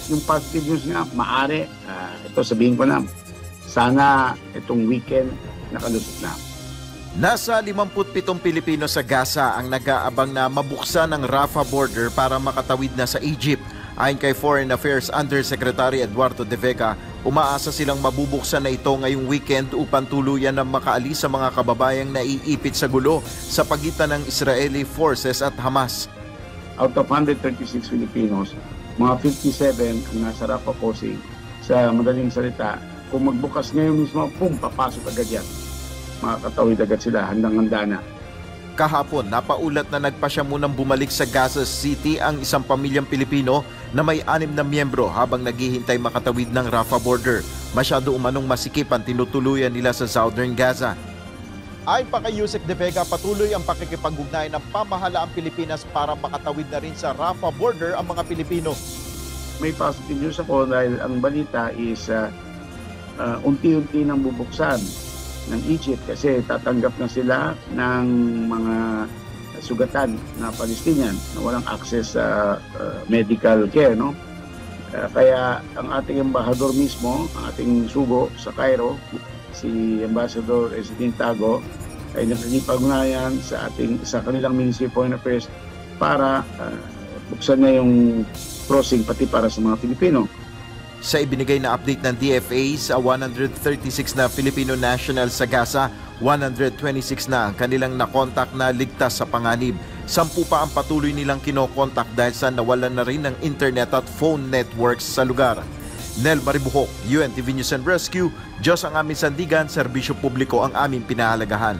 yung positive news nga, maaari, ito sabihin ko na, sana itong weekend nakalusot na. Nasa 57 Pilipino sa Gaza ang nag-aabang na mabuksan ang Rafah border para makatawid na sa Egypt. Ayon kay Foreign Affairs Undersecretary Eduardo De Vega, umaasa silang mabubuksan na ito ngayong weekend upang tuluyan na makaalis sa mga kababayang naiipit sa gulo sa pagitan ng Israeli forces at Hamas. Out of 136 Filipinos, mga 57 ang nasa Rafah crossing. Sa madaling salita, kung magbukas ngayon mismo, papasok agad yan. Makakatawid agad sila, handang-handa na. Kahapon, napaulat na nagpasya munang bumalik sa Gaza City ang isang pamilyang Pilipino na may 6 na miyembro habang naghihintay makatawid ng Rafah border. Masyado umanong masikip ang tinutuluyan nila sa Southern Gaza. Ayon pa kay Yusek De Vega, patuloy ang pakikipag-ugnayan ng pamahalaang Pilipinas para makatawid na rin sa Rafah border ang mga Pilipino. May positive news ako dahil ang balita is unti-unti nang bubuksan ng Egypt kasi tatanggap na sila ng mga sugatan na Palestinian na walang access sa medical care, no? Kaya ang ating embahador mismo, ang ating sugo sa Cairo, si Ambassador Ezequiel Tago, ay nakikipag-ugnayan sa kanilang Ministry of Foreign Affairs para buksan na yung crossing pati para sa mga Pilipino. Sa ibinigay na update ng DFA sa 136 na Filipino national sa Gaza, 126 na ang kanilang nakontak na ligtas sa panganib. 10 pa ang patuloy nilang kinokontak dahil sa nawalan na rin ng internet at phone networks sa lugar. Nel Maribuhok, UNTV News and Rescue, Diyos ang aming sandigan, serbisyo publiko ang aming pinahalagahan.